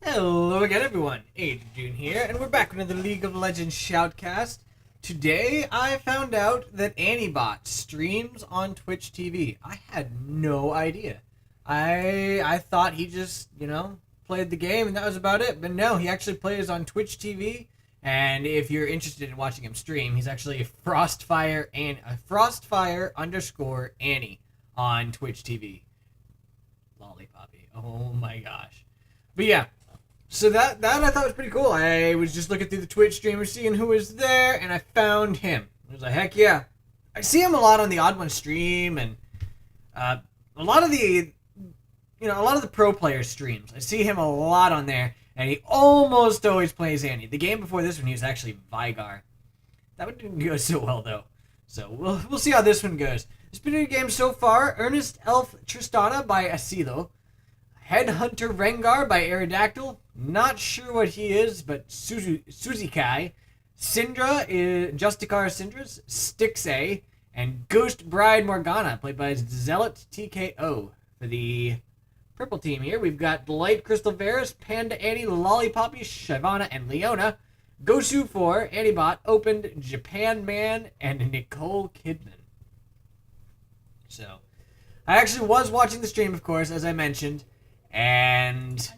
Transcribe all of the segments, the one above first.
Hello again, everyone. June here, and we're back with another League of Legends Shoutcast. Today, I found out that Antibot streams on Twitch TV. I had no idea. I thought he just, played the game and that was about it. But no, he actually plays on Twitch TV. And if you're interested in watching him stream, he's actually Frostfire underscore Annie on Twitch TV. Lollipoppy. Oh my gosh. But yeah. So that I thought was pretty cool. I was just looking through the Twitch streamer, seeing who was there, and I found him. I was like, heck yeah. I see him a lot on the Odd One stream, and a lot of the pro player streams. I see him a lot on there, and he almost always plays Annie. The game before this one, he was actually Vigar. That one didn't go so well, though. So we'll see how this one goes. It's been a game so far. Earnest Elf Tristana by Asilo. Headhunter Rengar by Aerodactyl. Not sure what he is, but Suzukai. Syndra is Justicar Syndra's Stixay. And Ghost Bride Morgana, played by Zealot TKO. For the purple team here, we've got Light Crystal Varus, Panda Annie, Lollipoppy, Shyvana, and Leona. Gosu for Antibot, Opened, Japan Man, and Nicole Kidman. So, I actually was watching the stream, of course, as I mentioned. And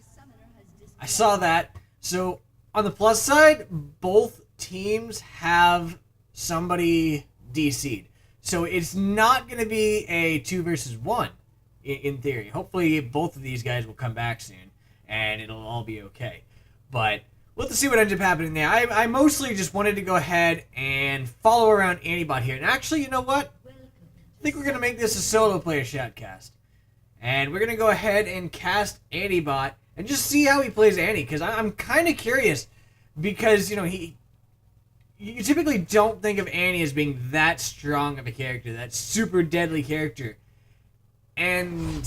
I saw that. So, on the plus side, both teams have somebody DC'd. So, it's not going to be a 2 versus 1, in theory. Hopefully, both of these guys will come back soon, and it'll all be okay. But, we'll have to see what ends up happening there. I mostly just wanted to go ahead and follow around Antibot here. And actually, you know what? I think we're going to make this a solo player shoutcast. And we're going to go ahead and cast Antibot and just see how he plays Annie. Because I'm kind of curious. Because, you typically don't think of Annie as being that strong of a character. That super deadly character. And,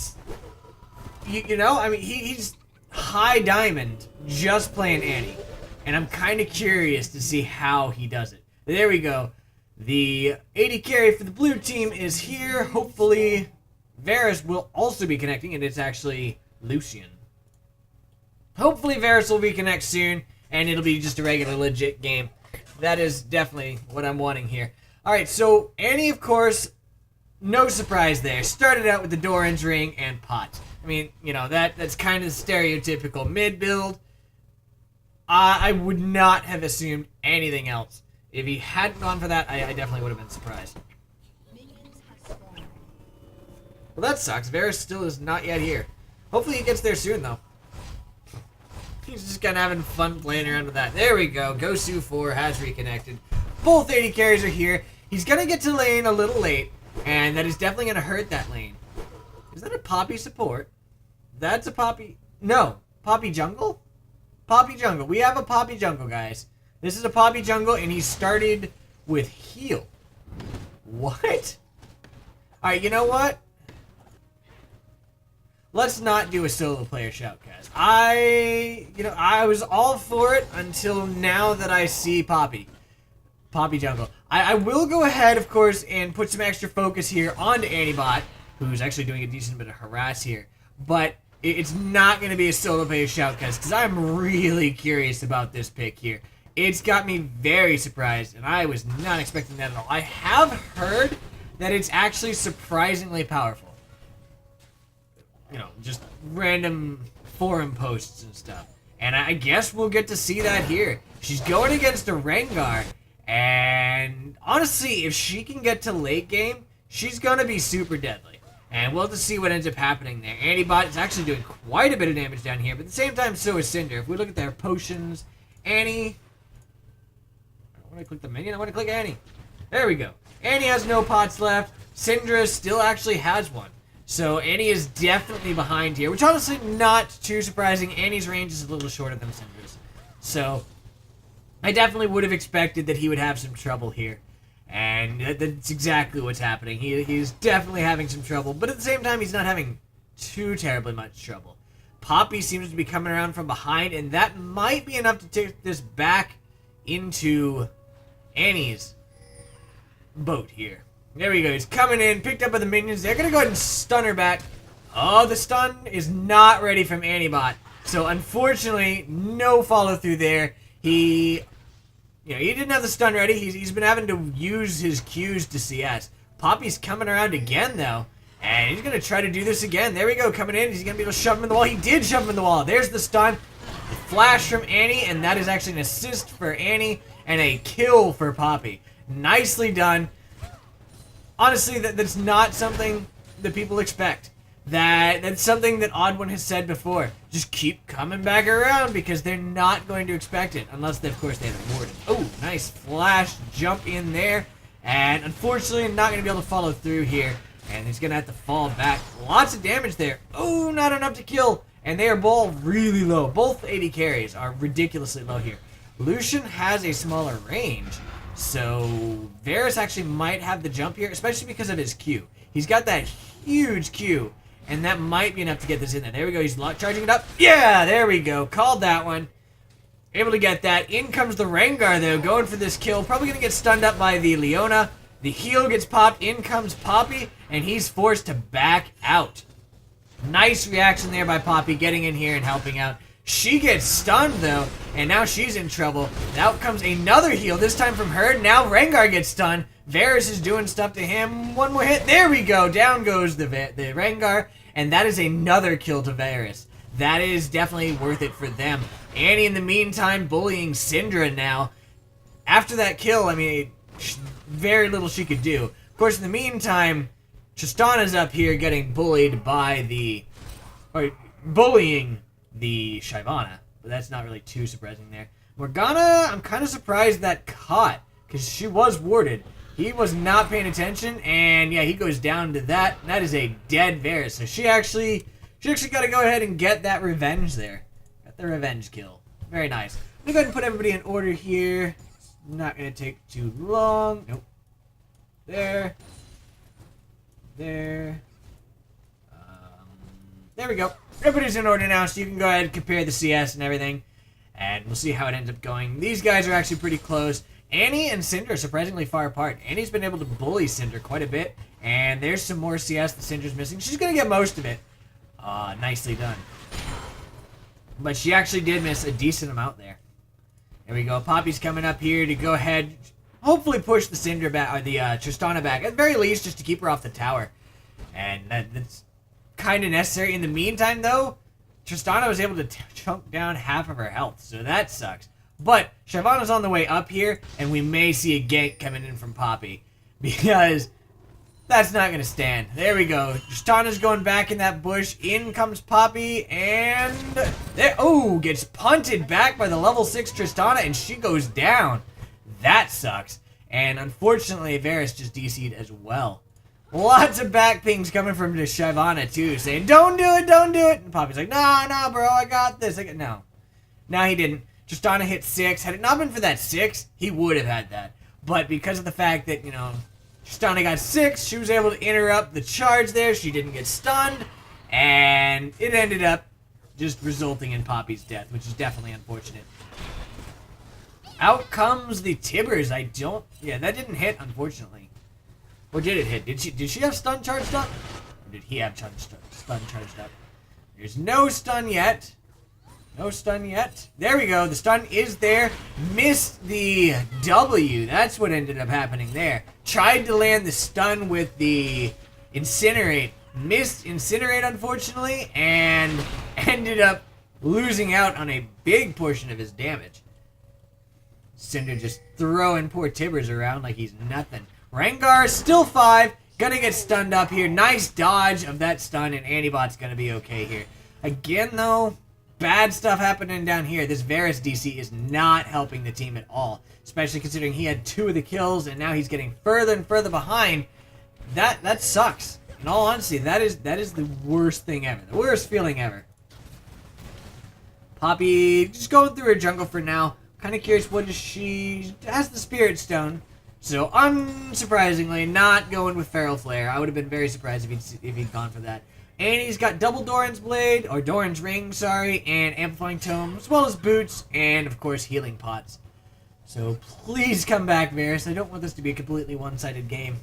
he's high diamond just playing Annie. And I'm kind of curious to see how he does it. But there we go. The AD carry for the blue team is here. Hopefully Varus will also be connecting, and it's actually Lucian. Hopefully Varus will reconnect soon, and it'll be just a regular legit game. That is definitely what I'm wanting here. Alright, so Annie, of course, no surprise there. Started out with the Doran's Ring and Pot. I mean, that's kind of stereotypical mid build. I would not have assumed anything else. If he hadn't gone for that, I definitely would have been surprised. Well, that sucks. Varus still is not yet here. Hopefully he gets there soon, though. He's just kind of having fun playing around with that. There we go. Gosu 4 has reconnected. Both 80 carries are here. He's going to get to lane a little late, and that is definitely going to hurt that lane. Is that a Poppy support? That's a Poppy... No. Poppy jungle? Poppy jungle. We have a Poppy jungle, guys. This is a Poppy jungle, and he started with heal. What? Alright, you know what? Let's not do a solo player shoutcast. I was all for it until now that I see Poppy jungle. I will go ahead, of course, and put some extra focus here onto Antibot, who's actually doing a decent bit of harass here. But it's not going to be a solo player shoutcast, because I'm really curious about this pick here. It's got me very surprised, and I was not expecting that at all. I have heard that it's actually surprisingly powerful. Just random forum posts and stuff. And I guess we'll get to see that here. She's going against a Rengar, and honestly, if she can get to late game, she's going to be super deadly. And we'll have to see what ends up happening there. Antibot is actually doing quite a bit of damage down here, but at the same time, so is Cinder. If we look at their potions, Annie... I don't want to click the minion, I want to click Annie. There we go. Annie has no pots left. Syndra still actually has one. So Annie is definitely behind here, which honestly not too surprising. Annie's range is a little shorter than Syndra's. So I definitely would have expected that he would have some trouble here. And that's exactly what's happening. He's definitely having some trouble, but at the same time, he's not having too terribly much trouble. Poppy seems to be coming around from behind, and that might be enough to take this back into Annie's boat here. There we go. He's coming in, picked up by the minions. They're going to go ahead and stun her back. Oh, the stun is not ready from Antibot. So unfortunately, no follow through there. He didn't have the stun ready. He's been having to use his Qs to CS. Poppy's coming around again though, and he's gonna try to do this again. There we go, coming in. He's gonna be able to shove him in the wall. He did shove him in the wall. There's the stun. The flash from Annie, and that is actually an assist for Annie and a kill for Poppy. Nicely done. Honestly, that's not something that people expect. That's something that Odd One has said before. Just keep coming back around because they're not going to expect it. Unless, of course, they have a warden. Oh, nice flash jump in there. And unfortunately, not going to be able to follow through here. And he's going to have to fall back. Lots of damage there. Oh, not enough to kill. And they are both really low. Both AD carries are ridiculously low here. Lucian has a smaller range. So Varus actually might have the jump here, especially because of his Q. He's got that huge Q. And that might be enough to get this in there. There we go. He's charging it up. Yeah, there we go. Called that one. Able to get that. In comes the Rengar, though, going for this kill. Probably going to get stunned up by the Leona. The heal gets popped. In comes Poppy, and he's forced to back out. Nice reaction there by Poppy, getting in here and helping out. She gets stunned, though, and now she's in trouble. Out comes another heal, this time from her. Now Rengar gets stunned. Varus is doing stuff to him. One more hit. There we go. Down goes the Rengar, and that is another kill to Varus. That is definitely worth it for them. Annie, in the meantime, bullying Syndra now. After that kill, I mean, very little she could do. Of course, in the meantime, Tristana's up here getting bullied by bullying the Shyvana. But that's not really too surprising there. Morgana, I'm kind of surprised that caught, because she was warded. He was not paying attention, and yeah, he goes down to that. That is a dead Varus. So she actually got to go ahead and get that revenge there. Got the revenge kill. Very nice. I'm going to go ahead and put everybody in order here. It's not going to take too long. Nope. There. There. There we go. Everybody's in order now, so you can go ahead and compare the CS and everything. And we'll see how it ends up going. These guys are actually pretty close. Annie and Cinder are surprisingly far apart. Annie's been able to bully Cinder quite a bit. And there's some more CS that Cinder's missing. She's going to get most of it. Nicely done. But she actually did miss a decent amount there. There we go. Poppy's coming up here to go ahead, hopefully push the Cinder back, or the Tristana back. At the very least, just to keep her off the tower. And that's kind of necessary. In the meantime, though, Tristana was able to chunk down half of her health. So that sucks. But Shyvana's on the way up here, and we may see a gank coming in from Poppy. Because that's not going to stand. There we go. Tristana's going back in that bush. In comes Poppy, and there. Oh, gets punted back by the level 6 Tristana, and she goes down. That sucks. And unfortunately, Varus just DC'd as well. Lots of back pings coming from the Shyvana, too, saying, don't do it, don't do it. And Poppy's like, nah, bro, I got this. No. No, he didn't. Tristana hit 6. Had it not been for that 6, he would have had that. But because of the fact that, Tristana got 6, she was able to interrupt the charge there. She didn't get stunned. And it ended up just resulting in Poppy's death, which is definitely unfortunate. Out comes the Tibbers. Yeah, that didn't hit, unfortunately. Or did it hit? Did she have stun charged up? Or did he have stun charged up? There's no stun yet. No stun yet. There we go. The stun is there. Missed the W. That's what ended up happening there. Tried to land the stun with the Incinerate. Missed Incinerate, unfortunately, and ended up losing out on a big portion of his damage. Cinder just throwing poor Tibbers around like he's nothing. Rengar, still 5. Gonna get stunned up here. Nice dodge of that stun, and Antibot's gonna be okay here. Again, though, bad stuff happening down here. This Varus DC is not helping the team at all. Especially considering he had 2 of the kills, and now he's getting further and further behind. That sucks. In all honesty, that is the worst thing ever. The worst feeling ever. Poppy just going through her jungle for now. Kind of curious, what is she? Has the Spirit Stone. So, unsurprisingly, not going with Feral Flare. I would have been very surprised if he'd gone for that. And he's got double Doran's Blade, or Doran's Ring, sorry, and Amplifying Tome, as well as boots, and, of course, healing pots. So, please come back, Varus. I don't want this to be a completely one-sided game.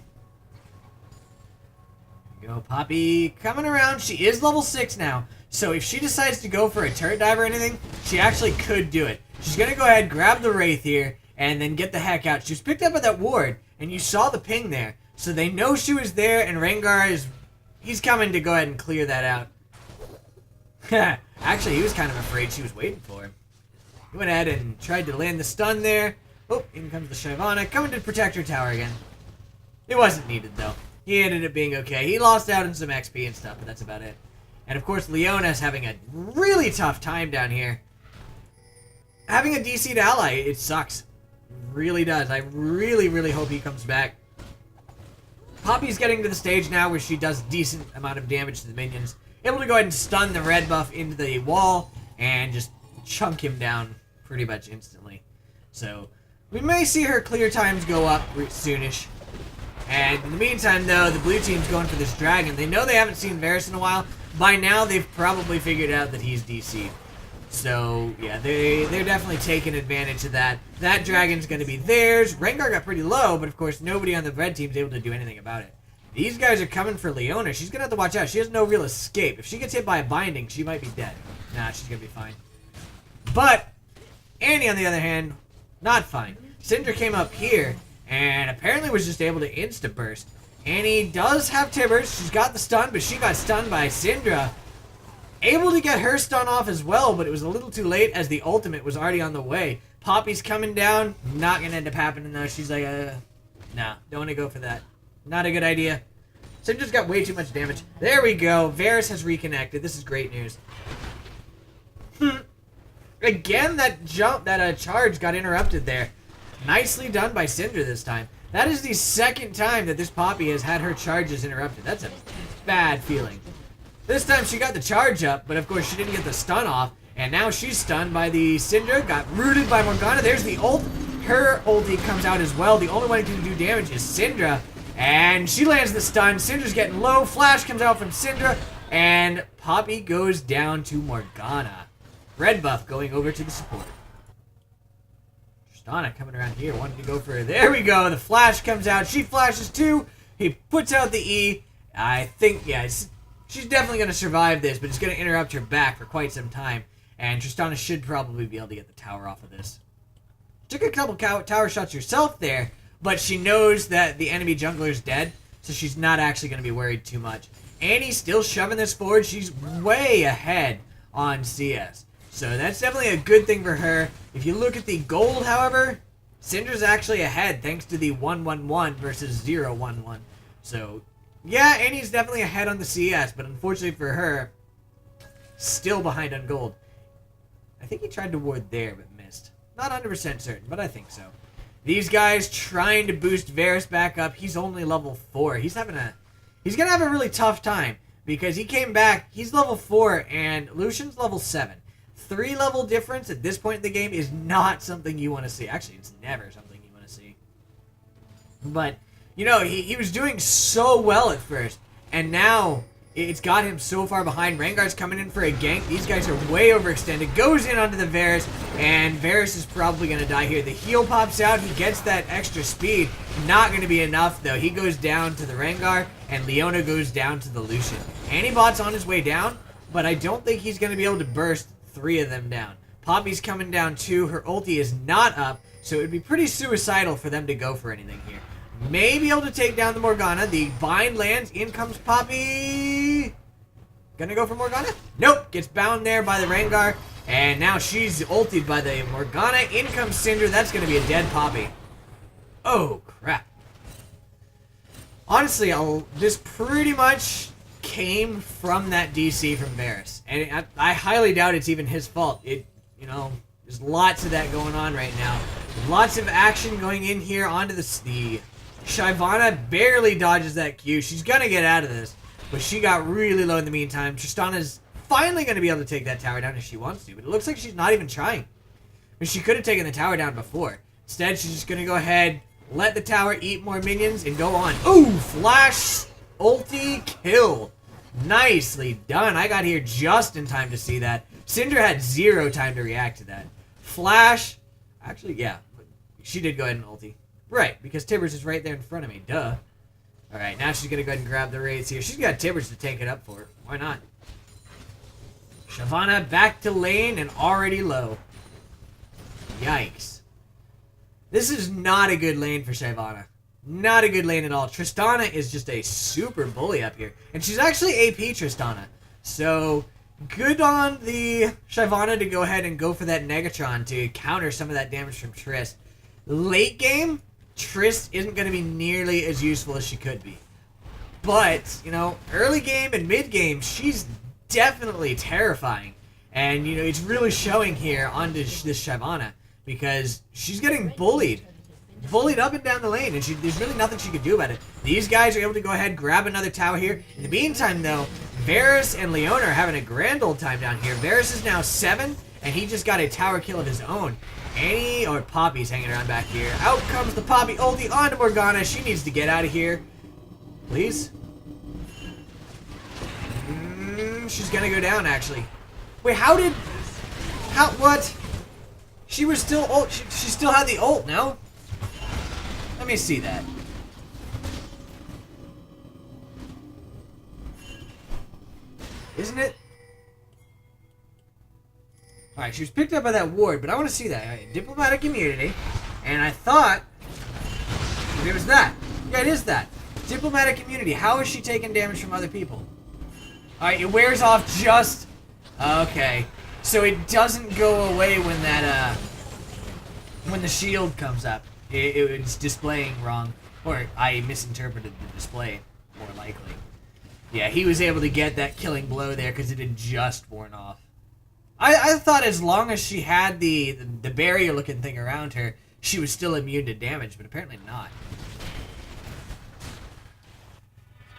There we go, Poppy coming around. She is level 6 now. So if she decides to go for a turret dive or anything, she actually could do it. She's going to go ahead, grab the Wraith here, and then get the heck out. She was picked up by that ward, and you saw the ping there. So they know she was there, and Rengar he's coming to go ahead and clear that out. Actually, he was kind of afraid she was waiting for him. He went ahead and tried to land the stun there. Oh, in comes the Shyvana, coming to protect her tower again. It wasn't needed, though. He ended up being okay. He lost out on some XP and stuff, but that's about it. And, of course, Leona's having a really tough time down here. Having a DC'd ally, it sucks. It really does. I really, really hope he comes back. Poppy's getting to the stage now where she does a decent amount of damage to the minions. Able to go ahead and stun the red buff into the wall and just chunk him down pretty much instantly. So, we may see her clear times go up soonish. And in the meantime, though, the blue team's going for this dragon. They know they haven't seen Varus in a while. By now, they've probably figured out that he's DC'd. So, yeah, they're definitely taking advantage of that. That dragon's going to be theirs. Rengar got pretty low, but of course, nobody on the red team's able to do anything about it. These guys are coming for Leona. She's going to have to watch out. She has no real escape. If she gets hit by a binding, she might be dead. Nah, she's going to be fine. But, Annie, on the other hand, not fine. Syndra came up here, and apparently was just able to insta-burst. Annie does have Tibbers. She's got the stun, but she got stunned by Syndra. Able to get her stun off as well, but it was a little too late as the ultimate was already on the way. Poppy's coming down. Not going to end up happening, though. She's like, nah, don't want to go for that. Not a good idea. Syndra's got way too much damage. There we go. Varus has reconnected. This is great news. Again, that charge got interrupted there. Nicely done by Syndra this time. That is the second time that this Poppy has had her charges interrupted. That's a bad feeling. This time she got the charge up, but of course she didn't get the stun off. And now she's stunned by the Syndra. Got rooted by Morgana. There's the ult. Her ulti comes out as well. The only one who can do damage is Syndra. And she lands the stun. Syndra's getting low. Flash comes out from Syndra. And Poppy goes down to Morgana. Red buff going over to the support. Tristana coming around here, wanting to go for her. There we go. The flash comes out. She flashes too. He puts out the E. I think, yeah, she's definitely going to survive this, but it's going to interrupt her back for quite some time. And Tristana should probably be able to get the tower off of this. Took a couple tower shots herself there, but she knows that the enemy jungler is dead, so she's not actually going to be worried too much. Annie's still shoving this forward. She's way ahead on CS. So that's definitely a good thing for her. If you look at the gold, however, Syndra's actually ahead thanks to the 1-1-1 versus 0-1-1. So, yeah, Annie's definitely ahead on the CS, but unfortunately for her, still behind on gold. I think he tried to ward there, but missed. Not 100% certain, but I think so. These guys trying to boost Varus back up. He's only level 4. He's going to have a really tough time because he came back. He's level 4 and Lucian's level 7. 3 level difference at this point in the game is not something you want to see. Actually, it's never something you want to see. But, you know, he was doing so well at first, and now it's got him so far behind. Rengar's coming in for a gank. These guys are way overextended. Goes in onto the Varus, and Varus is probably going to die here. The heal pops out. He gets that extra speed. Not going to be enough, though. He goes down to the Rengar, and Leona goes down to the Lucian. Antibot's on his way down, but I don't think he's going to be able to burst 3 of them down. Poppy's coming down too. Her ulti is not up, so it would be pretty suicidal for them to go for anything here. May be able to take down the Morgana. The bind lands. In comes Poppy. Gonna go for Morgana? Nope. Gets bound there by the Rengar. And now she's ultied by the Morgana. In comes Syndra. That's gonna be a dead Poppy. Oh, crap. Honestly, this pretty much came from that DC from Varus. And I highly doubt it's even his fault. There's lots of that going on right now. Lots of action going in here onto the Shyvana barely dodges that Q. She's gonna get out of this, but she got really low in the meantime. Tristana's finally gonna be able to take that tower down if she wants to, but it looks like she's not even trying. But she could have taken the tower down before. Instead, she's just gonna go ahead, let the tower eat more minions, and go on. Ooh, flash, ulti, kill. Nicely done. I got here just in time to see that. Syndra had 0 time to react to that. Flash, actually, yeah, she did go ahead and ulti. Right, because Tibbers is right there in front of me. Duh. Alright, now she's going to go ahead and grab the raids here. She's got Tibbers to take it up for her. Why not? Shyvana back to lane and already low. Yikes. This is not a good lane for Shyvana. Not a good lane at all. Tristana is just a super bully up here. And she's actually AP Tristana. So, good on the Shyvana to go ahead and go for that Negatron to counter some of that damage from Trist. Late game, Trist isn't going to be nearly as useful as she could be. But, you know, early game and mid game, she's definitely terrifying. And, you know, it's really showing here on this Shyvana because she's getting bullied up and down the lane, and there's really nothing she can do about it. These guys are able to go ahead and grab another tower here. In the meantime, though, Varus and Leona are having a grand old time down here. Varus is now 7, and he just got a tower kill of his own. Poppy's hanging around back here. Out comes the Poppy ulti onto Morgana. She needs to get out of here. Please? She's gonna go down, actually. Wait, what? She was still ult. She still had the ult, no? Let me see that. Isn't it? Alright, she was picked up by that ward, but I want to see that. Right, diplomatic immunity. And I thought it was that. Yeah, it is that. Diplomatic immunity. How is she taking damage from other people? Alright, it wears off just... Okay. So it doesn't go away when that, when the shield comes up. It's displaying wrong. Or I misinterpreted the display, more likely. Yeah, he was able to get that killing blow there because it had just worn off. I thought as long as she had the barrier-looking thing around her, she was still immune to damage, but apparently not.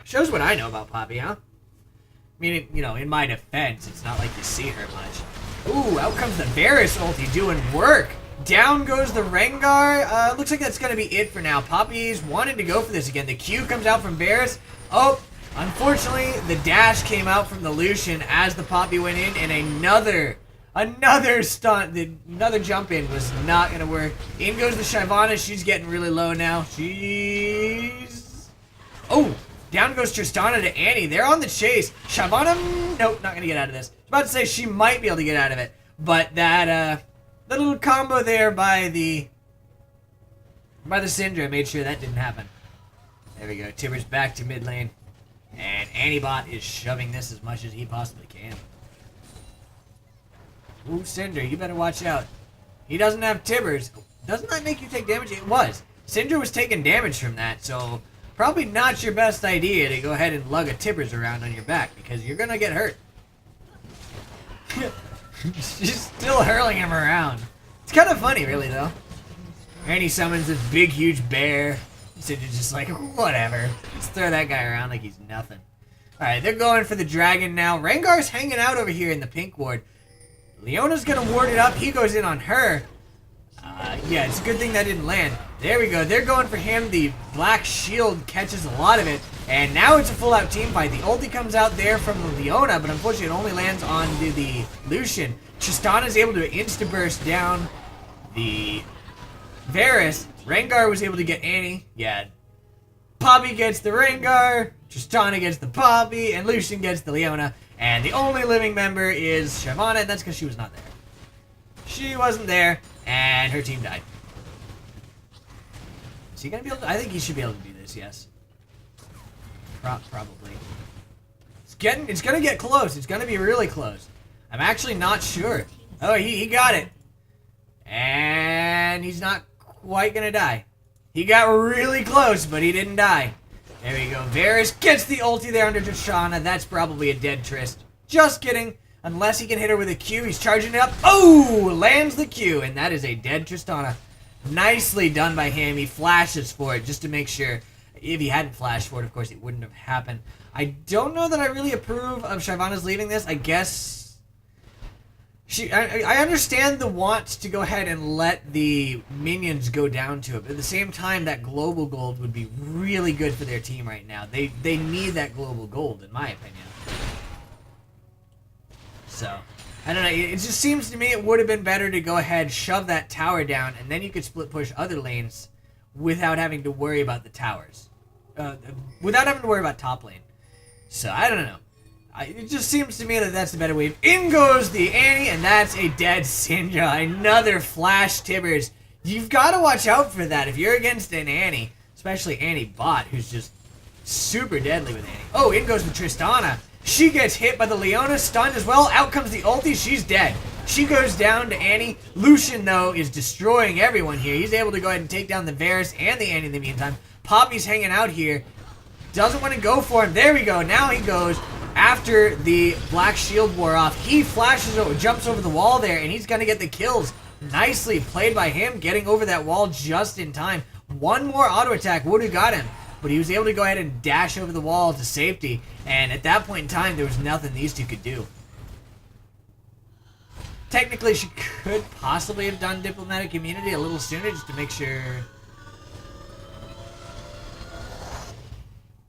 Shows what I know about Poppy, huh? I mean, you know, in my defense, it's not like you see her much. Ooh, out comes the Varus ulti doing work. Down goes the Rengar. Looks like that's going to be it for now. Poppy's wanted to go for this again. The Q comes out from Varus. Oh, unfortunately, the dash came out from the Lucian as the Poppy went in, and another stunt, another jump in was not going to work. In goes the Shyvana. She's getting really low now. Oh, down goes Tristana to Annie. They're on the chase. Shyvana, nope, not going to get out of this. I was about to say she might be able to get out of it, but that, the little combo there by the Syndra made sure that didn't happen. There we go. Tibbers back to mid lane. And Antibot is shoving this as much as he possibly can. Ooh, Syndra, you better watch out. He doesn't have Tibbers. Doesn't that make you take damage? It was. Syndra was taking damage from that, so probably not your best idea to go ahead and lug a Tibbers around on your back because you're going to get hurt. She's still hurling him around. It's kind of funny, really, though. And he summons this big, huge bear. Syndra's just like, whatever. Let's throw that guy around like he's nothing. Alright, they're going for the dragon now. Rengar's hanging out over here in the pink ward. Leona's going to ward it up. He goes in on her. Yeah, it's a good thing that didn't land. There we go. They're going for him. The black shield catches a lot of it. And now it's a full-out team fight. The ulti comes out there from the Leona, but unfortunately it only lands on the Lucian. Tristana is able to insta-burst down the Varus. Rengar was able to get Annie. Yeah. Poppy gets the Rengar. Tristana gets the Poppy. And Lucian gets the Leona. And the only living member is Shyvana, and that's because she was not there. She wasn't there, and her team died. Is he going to be able to? I think he should be able to do this, yes. Probably. It's going to get close. It's going to be really close. I'm actually not sure. Oh, he got it. And he's not quite going to die. He got really close, but he didn't die. There we go. Varus gets the ulti there under Tristana. That's probably a dead Trist. Just kidding. Unless he can hit her with a Q. He's charging it up. Oh! Lands the Q. And that is a dead Tristana. Nicely done by him. He flashes for it just to make sure. If he hadn't flashed for it, of course, it wouldn't have happened. I don't know that I really approve of Shyvana's leaving this. I guess... I understand the want to go ahead and let the minions go down to it, but at the same time, that global gold would be really good for their team right now. They need that global gold, in my opinion. So, I don't know. It just seems to me it would have been better to go ahead, shove that tower down, and then you could split push other lanes without having to worry about the towers. Without having to worry about top lane. So, I don't know. It just seems to me that that's the better way. In goes the Annie, and that's a dead Syndra. Another Flash Tibbers. You've got to watch out for that if you're against an Annie, especially Annie Bot, who's just super deadly with Annie. Oh, in goes the Tristana. She gets hit by the Leona, stunned as well. Out comes the ulti. She's dead. She goes down to Annie. Lucian, though, is destroying everyone here. He's able to go ahead and take down the Varus and the Annie in the meantime. Poppy's hanging out here. Doesn't want to go for him. There we go. Now he goes after the Black Shield wore off. He flashes over, jumps over the wall there, and he's going to get the kills. Nicely played by him, getting over that wall just in time. One more auto attack would have got him, but he was able to go ahead and dash over the wall to safety, and at that point in time, there was nothing these two could do. Technically, she could possibly have done diplomatic immunity a little sooner just to make sure.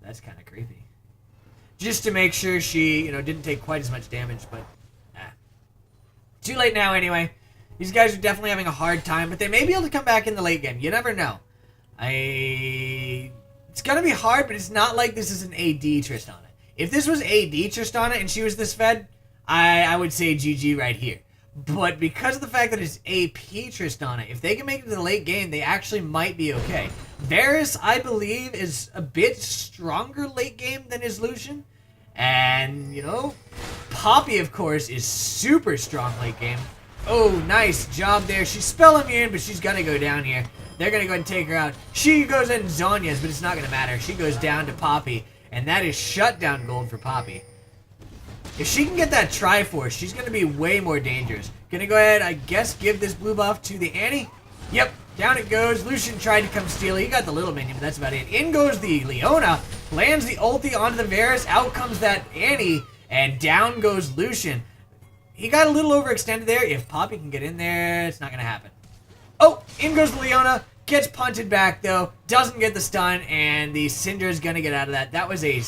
That's kind of creepy. Just to make sure she, didn't take quite as much damage, but too late now anyway. These guys are definitely having a hard time, but they may be able to come back in the late game. You never know. It's gonna be hard, but it's not like this is an AD Tristana. If this was AD Tristana and she was this fed, I would say GG right here. But because of the fact that it's AP Tristana, if they can make it to the late game, they actually might be okay. Varus, I believe, is a bit stronger late game than his Lucian. And, Poppy, of course, is super strong late game. Oh, nice job there. She's spell immune, but she's gonna go down here. They're gonna go ahead and take her out. She goes in Zonya's, but it's not gonna matter. She goes down to Poppy, and that is shutdown gold for Poppy. If she can get that Triforce, she's gonna be way more dangerous. Gonna go ahead, I guess, give this blue buff to the Annie. Yep, down it goes. Lucian tried to come steal it. He got the little minion, but that's about it. In goes the Leona, lands the ulti onto the Varus. Out comes that Annie, and down goes Lucian. He got a little overextended there. If Poppy can get in there, it's not going to happen. Oh, in goes the Leona. Gets punted back, though. Doesn't get the stun, and the Syndra is going to get out of that. That was a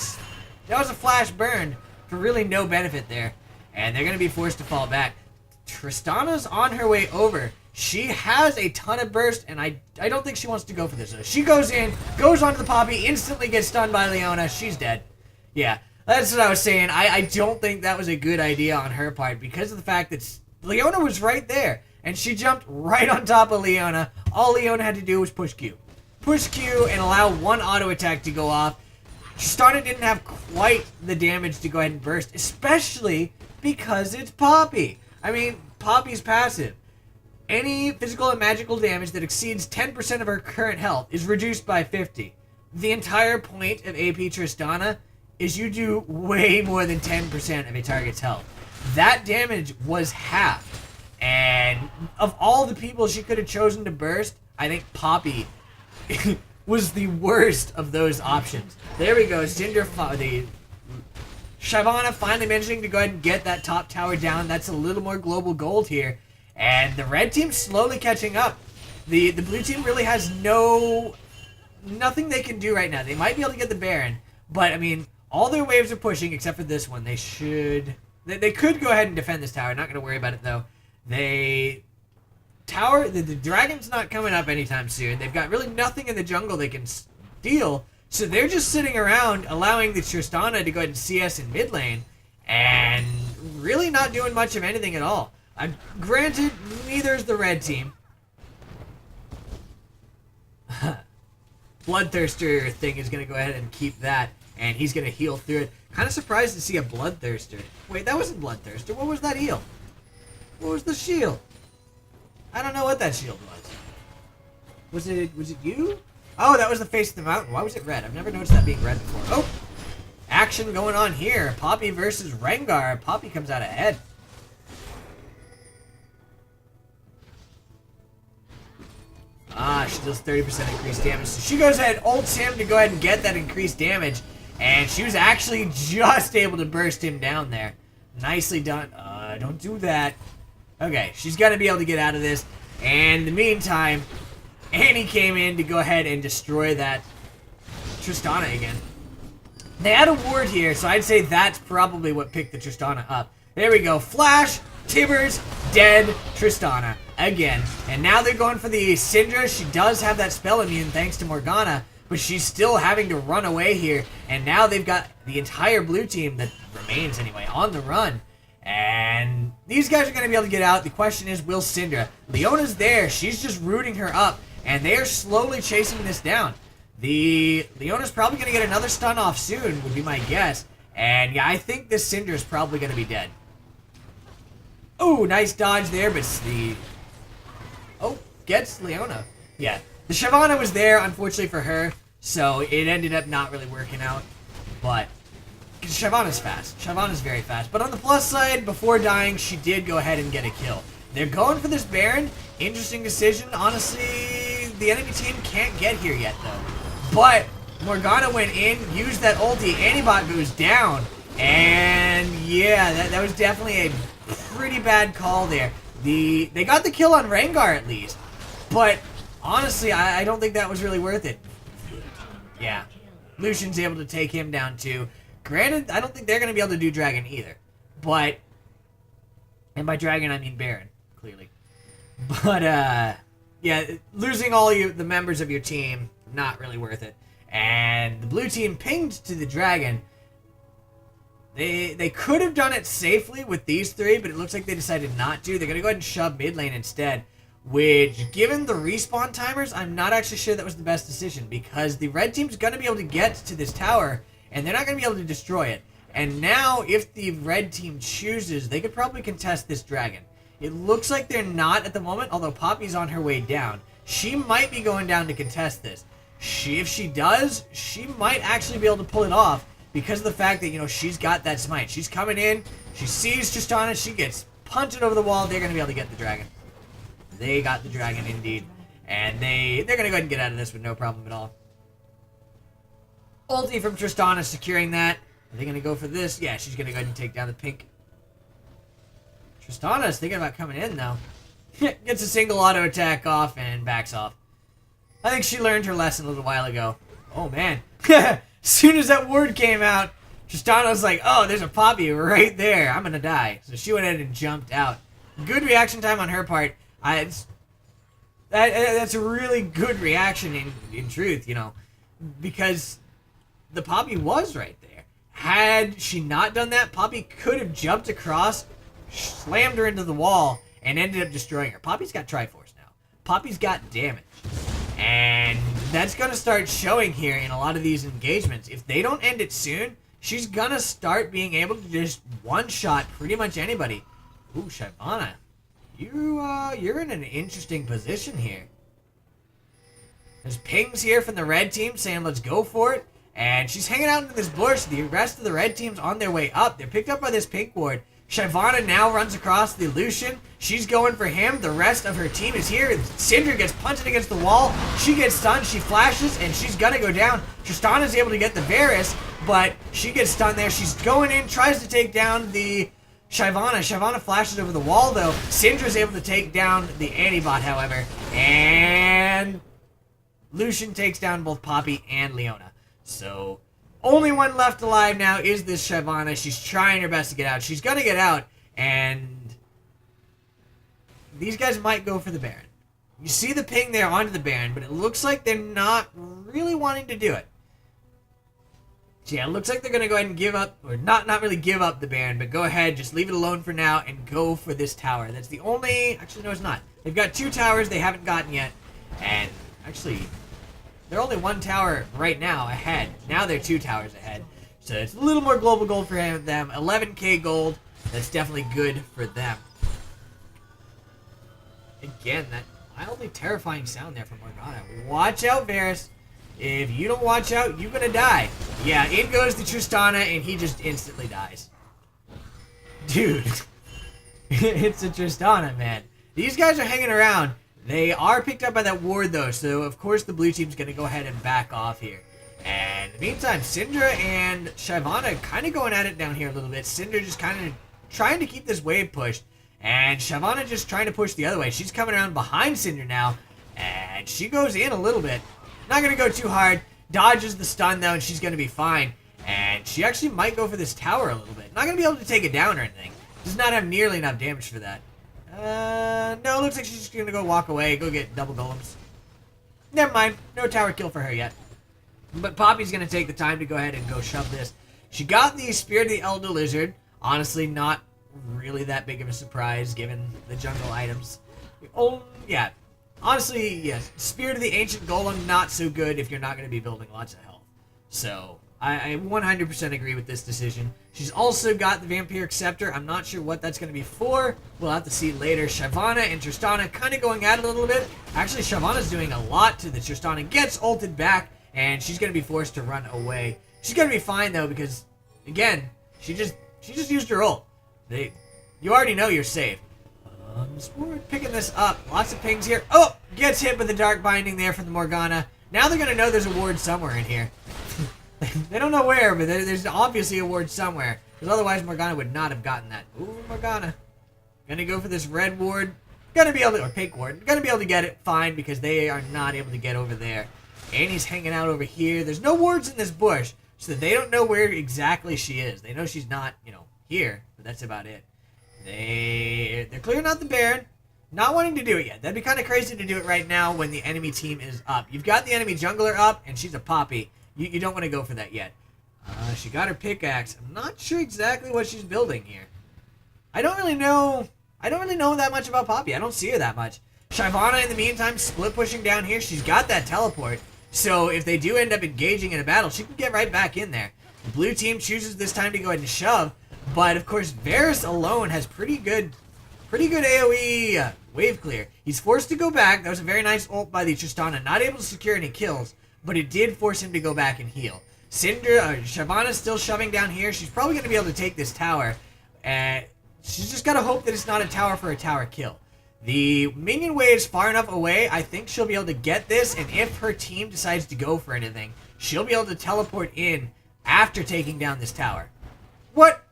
flash burn for really no benefit there. And they're going to be forced to fall back. Tristana's on her way over. She has a ton of burst, and I don't think she wants to go for this. So she goes in, goes onto the Poppy, instantly gets stunned by Leona. She's dead. Yeah. That's what I was saying. I don't think that was a good idea on her part because of the fact that Leona was right there. And she jumped right on top of Leona. All Leona had to do was push Q. Push Q and allow one auto attack to go off. Tristana didn't have quite the damage to go ahead and burst, especially because it's Poppy. I mean, Poppy's passive. Any physical and magical damage that exceeds 10% of her current health is reduced by 50. The entire point of AP Tristana is you do way more than 10% of a target's health. That damage was halved. And of all the people she could have chosen to burst, I think Poppy was the worst of those options. There we go. Shyvana finally managing to go ahead and get that top tower down. That's a little more global gold here. And the red team's slowly catching up. The blue team really has nothing they can do right now. They might be able to get the Baron, but I mean, all their waves are pushing except for this one. They could go ahead and defend this tower. Not going to worry about it though. The dragon's not coming up anytime soon. They've got really nothing in the jungle they can steal. So they're just sitting around allowing the Tristana to go ahead and CS in mid lane and really not doing much of anything at all. Granted, neither is the red team. Bloodthirster thing is going to go ahead and keep that. And he's going to heal through it. Kind of surprised to see a Bloodthirster. Wait, that wasn't Bloodthirster. What was that heal? What was the shield? I don't know what that shield was. Was it you? Oh, that was the face of the mountain. Why was it red? I've never noticed that being red before. Oh! Action going on here. Poppy versus Rengar. Poppy comes out ahead. She does 30% increased damage. So she goes ahead and ults him to go ahead and get that increased damage. And she was actually just able to burst him down there. Nicely done. Don't do that. Okay, she's got to be able to get out of this. And in the meantime, Annie came in to go ahead and destroy that Tristana again. They had a ward here, so I'd say that's probably what picked the Tristana up. There we go. Flash, Tibbers, dead, Tristana. Again. And now they're going for the Syndra. She does have that spell immune thanks to Morgana. but she's still having to run away here, and now they've got the entire blue team that remains anyway on the run. And these guys are going to be able to get out. The question is, will Syndra? Leona's there. She's just rooting her up, and they are slowly chasing this down. Leona's probably going to get another stun off soon, would be my guess. And yeah, I think this Syndra is probably going to be dead. Oh, nice dodge there, but gets Leona. Yeah, the Shyvana was there, unfortunately for her, so it ended up not really working out. But Shyvana's fast. Shyvana's very fast. But on the plus side, before dying, she did go ahead and get a kill. They're going for this Baron. Interesting decision. Honestly, the enemy team can't get here yet, though. But Morgana went in, used that ulti, Antibot goes down. And yeah, that was definitely a pretty bad call there. They got the kill on Rengar at least. But honestly, I don't think that was really worth it. Yeah. Lucian's able to take him down too. Granted, I don't think they're going to be able to do Dragon either. But, and by Dragon I mean Baron, clearly. But, yeah, losing all the members of your team, not really worth it. And the blue team pinged to the Dragon. They could have done it safely with these three, but it looks like they decided not to. They're going to go ahead and shove mid lane instead. Which, given the respawn timers, I'm not actually sure that was the best decision. Because the red team's going to be able to get to this tower, and they're not going to be able to destroy it. And now, if the red team chooses, they could probably contest this Dragon. It looks like they're not at the moment, although Poppy's on her way down. She might be going down to contest this. If she does, she might actually be able to pull it off because of the fact that, you know, she's got that smite. She's coming in, she sees Tristana, she gets punted over the wall, they're going to be able to get the Dragon. They got the Dragon indeed. And they're going to go ahead and get out of this with no problem at all. Ulti from Tristana securing that. Are they going to go for this? Yeah, she's going to go ahead and take down the pink. Tristana's thinking about coming in, though. Gets a single auto attack off and backs off. I think she learned her lesson a little while ago. Oh, man. As soon as that word came out, Tristana's like, oh, there's a Poppy right there. I'm going to die. So she went ahead and jumped out. Good reaction time on her part. That's a really good reaction in truth, you know, because the Poppy was right there. Had she not done that, Poppy could have jumped across, slammed her into the wall, and ended up destroying her. Poppy's got Triforce now. Poppy's got damage. And that's going to start showing here in a lot of these engagements. If they don't end it soon, she's going to start being able to just one-shot pretty much anybody. Ooh, Shyvana. You're in an interesting position here. There's pings here from the red team saying let's go for it. And she's hanging out in this bush. The rest of the red team's on their way up. They're picked up by this pink ward. Shyvana now runs across the Lucian. She's going for him. The rest of her team is here. Syndra gets punted against the wall. She gets stunned. She flashes, and she's going to go down. Tristana's able to get the Varus, but she gets stunned there. She's going in, tries to take down the Shyvana. Shyvana flashes over the wall, though. Syndra's able to take down the Antibot, however. And Lucian takes down both Poppy and Leona. So, only one left alive now is this Shyvana. She's trying her best to get out. She's going to get out, and these guys might go for the Baron. You see the ping there onto the Baron, but it looks like they're not really wanting to do it. So yeah, it looks like they're going to go ahead and give up, or not really give up the Baron, but go ahead, just leave it alone for now, and go for this tower. That's the only... Actually, no, it's not. They've got 2 towers they haven't gotten yet, and actually... They're only 1 tower right now ahead. Now they're 2 towers ahead. So it's a little more global gold for them. 11k gold. That's definitely good for them. Again, that mildly terrifying sound there from Morgana. Watch out, Varus. If you don't watch out, you're going to die. Yeah, in goes the Tristana, and he just instantly dies. Dude. It's a Tristana, man. These guys are hanging around. They are picked up by that ward, though, so of course the blue team's going to go ahead and back off here. And in the meantime, Syndra and Shyvana kind of going at it down here a little bit. Syndra just kind of trying to keep this wave pushed, and Shyvana just trying to push the other way. She's coming around behind Syndra now, and she goes in a little bit. Not going to go too hard. Dodges the stun, though, and she's going to be fine. And she actually might go for this tower a little bit. Not going to be able to take it down or anything. Does not have nearly enough damage for that. No, looks like she's just gonna go walk away, go get double golems. Never mind, no tower kill for her yet. But Poppy's going to take the time to go ahead and go shove this. She got the Spear of the Elder Lizard. Honestly, not really that big of a surprise given the jungle items. Oh, yeah. Honestly, yes. Spear of the Ancient Golem, not so good if you're not going to be building lots of health. So, I 100% agree with this decision. She's also got the Vampiric Scepter. I'm not sure what that's going to be for. We'll have to see later. Shyvana and Tristana kind of going at it a little bit. Actually, Shyvana's doing a lot to the Tristana. Gets ulted back, and she's going to be forced to run away. She's going to be fine, though, because, again, she just used her ult. You already know you're safe. We're picking this up. Lots of pings here. Oh! Gets hit with the Dark Binding there from the Morgana. Now they're going to know there's a ward somewhere in here. They don't know where, but there's obviously a ward somewhere. Because otherwise Morgana would not have gotten that. Ooh, Morgana. Gonna go for this red ward. Gonna be able to, or pink ward. Gonna be able to get it fine because they are not able to get over there. Annie's hanging out over here. There's no wards in this bush, so they don't know where exactly she is. They know she's not, here, but that's about it. They're clearing out the Baron. Not wanting to do it yet. That'd be kind of crazy to do it right now when the enemy team is up. You've got the enemy jungler up, and she's a Poppy. You don't want to go for that yet. She got her pickaxe. I'm not sure exactly what she's building here. I don't really know that much about Poppy. I don't see her that much. Shyvana, in the meantime, split pushing down here. She's got that teleport. So if they do end up engaging in a battle, she can get right back in there. The blue team chooses this time to go ahead and shove. But, of course, Varus alone has pretty good AoE wave clear. He's forced to go back. That was a very nice ult by the Tristana. Not able to secure any kills, but it did force him to go back and heal. Shyvana's still shoving down here. She's probably going to be able to take this tower. She's just got to hope that it's not a tower for a tower kill. The minion wave is far enough away, I think she'll be able to get this, and if her team decides to go for anything, she'll be able to teleport in after taking down this tower. What?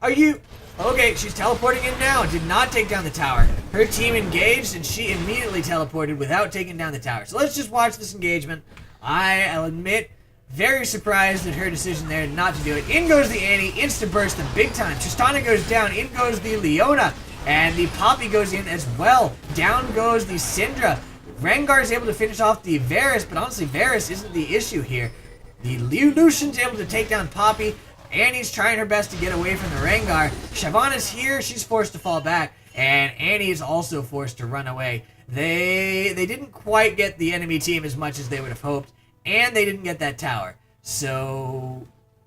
Are you... Okay, she's teleporting in now. Did not take down the tower. Her team engaged, and she immediately teleported without taking down the tower. So let's just watch this engagement. I'll admit, very surprised at her decision there not to do it. In goes the Annie, insta-burst them big time. Tristana goes down, in goes the Leona, and the Poppy goes in as well. Down goes the Syndra. Rengar is able to finish off the Varus, but honestly, Varus isn't the issue here. The Lucian's able to take down Poppy. Annie's trying her best to get away from the Rengar. Shyvana's here. She's forced to fall back. And Annie's also forced to run away. They didn't quite get the enemy team as much as they would have hoped. And they didn't get that tower. So,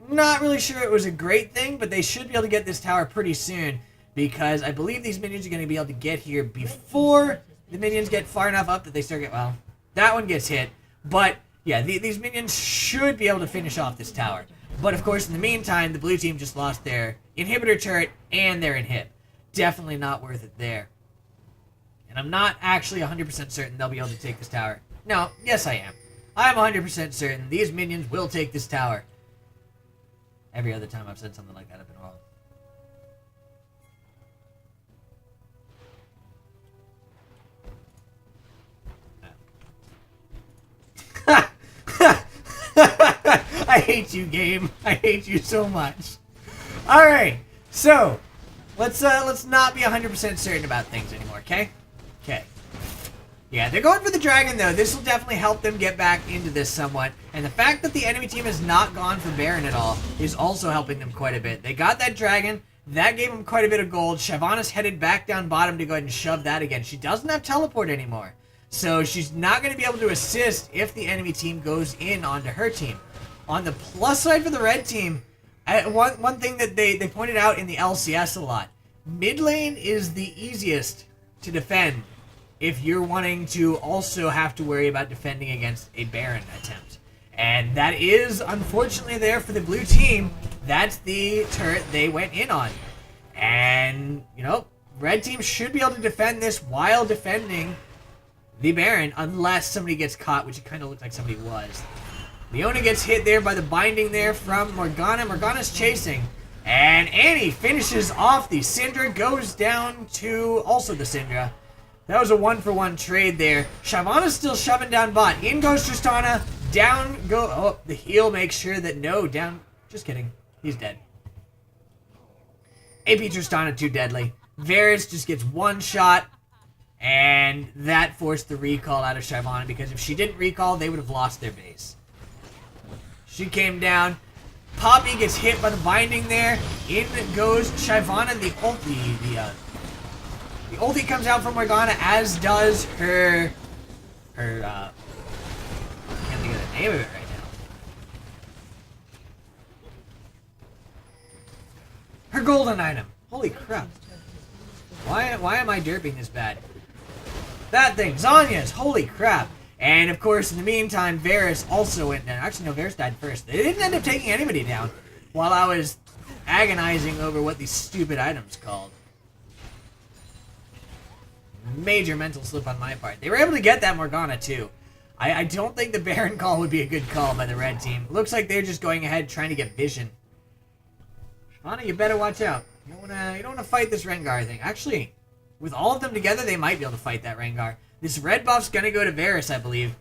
not really sure it was a great thing, but they should be able to get this tower pretty soon. Because I believe these minions are going to be able to get here before the minions get far enough up that they start getting... Well, that one gets hit. But, yeah, these minions should be able to finish off this tower. But, of course, in the meantime, the blue team just lost their inhibitor turret and their inhib. Definitely not worth it there. And I'm not actually 100% certain they'll be able to take this tower. No, yes I am. I'm 100% certain these minions will take this tower. Every other time I've said something like that, I've been wrong. I hate you, game. I hate you so much. Alright, so let's not be 100% certain about things anymore, okay? Okay. Yeah, they're going for the dragon, though. This will definitely help them get back into this somewhat. And the fact that the enemy team has not gone for Baron at all is also helping them quite a bit. They got that dragon. That gave them quite a bit of gold. Shyvana's headed back down bottom to go ahead and shove that again. She doesn't have teleport anymore. So she's not going to be able to assist if the enemy team goes in onto her team. On the plus side for the red team, one thing that they pointed out in the LCS a lot, mid lane is the easiest to defend if you're wanting to also have to worry about defending against a Baron attempt. And that is, unfortunately, there for the blue team. That's the turret they went in on. And, red team should be able to defend this while defending the Baron, unless somebody gets caught, which it kind of looked like somebody was. Leona gets hit there by the binding there from Morgana. Morgana's chasing. And Annie finishes off the Syndra, goes down to also the Syndra. That was a 1-for-1 trade there. Shyvana's still shoving down bot. In goes Tristana. Down go... Oh, the heal makes sure that no, down... Just kidding. He's dead. AP Tristana too deadly. Varus just gets one shot. And that forced the recall out of Shyvana, because if she didn't recall, they would have lost their base. She came down. Poppy gets hit by the binding there. In goes Shyvana. The ulti comes out from Morgana, as does her I can't think of the name of it right now. Her golden item. Holy crap. Why am I derping this bad? That thing, Zonya's. Holy crap. And of course, in the meantime, Varus also went down. Actually, no, Varus died first. They didn't end up taking anybody down while I was agonizing over what these stupid items called. Major mental slip on my part. They were able to get that Morgana too. I don't think the Baron call would be a good call by the red team. Looks like they're just going ahead trying to get vision. Shyvana, you better watch out. You don't wanna fight this Rengar thing. Actually, with all of them together, they might be able to fight that Rengar. This red buff's gonna go to Varus, I believe.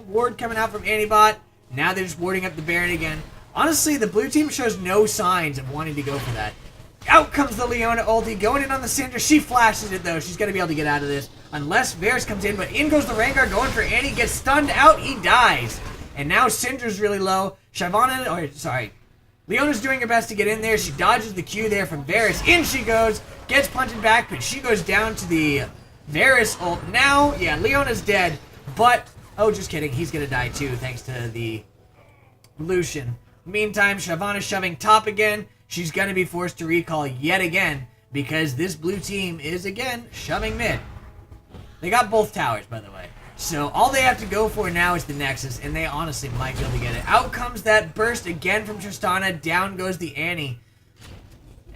Ward coming out from Antibot. Now they're just warding up the Baron again. Honestly, the blue team shows no signs of wanting to go for that. Out comes the Leona ulti, going in on the Syndra. She flashes it, though. She's going to be able to get out of this. Unless Varus comes in, but in goes the Rengar, going for Annie. Gets stunned out, he dies. And now Syndra's really low. Leona's doing her best to get in there. She dodges the Q there from Varus. In she goes, gets punted back, but she goes down to the Varus ult. Now, yeah, Leona's dead, but, oh, just kidding. He's going to die, too, thanks to the Lucian. Meantime, Shyvana's shoving top again. She's going to be forced to recall yet again because this blue team is, again, shoving mid. They got both towers, by the way. So all they have to go for now is the Nexus, and they honestly might be able to get it. Out comes that burst again from Tristana. Down goes the Annie.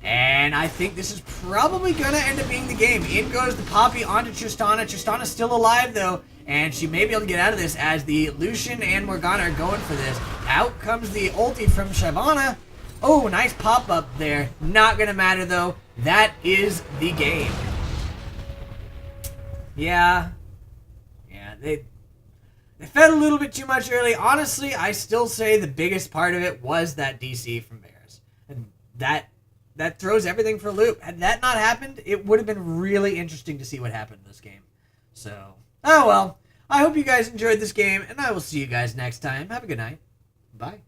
And I think this is probably going to end up being the game. In goes the Poppy onto Tristana. Tristana's still alive, though, and she may be able to get out of this as the Lucian and Morgana are going for this. Out comes the ulti from Shyvana. Oh, nice pop-up there. Not going to matter, though. That is the game. Yeah. Yeah, they fed a little bit too much early. Honestly, I still say the biggest part of it was that DC from Varus. And that throws everything for a loop. Had that not happened, it would have been really interesting to see what happened in this game. So, oh well. I hope you guys enjoyed this game, and I will see you guys next time. Have a good night. Bye.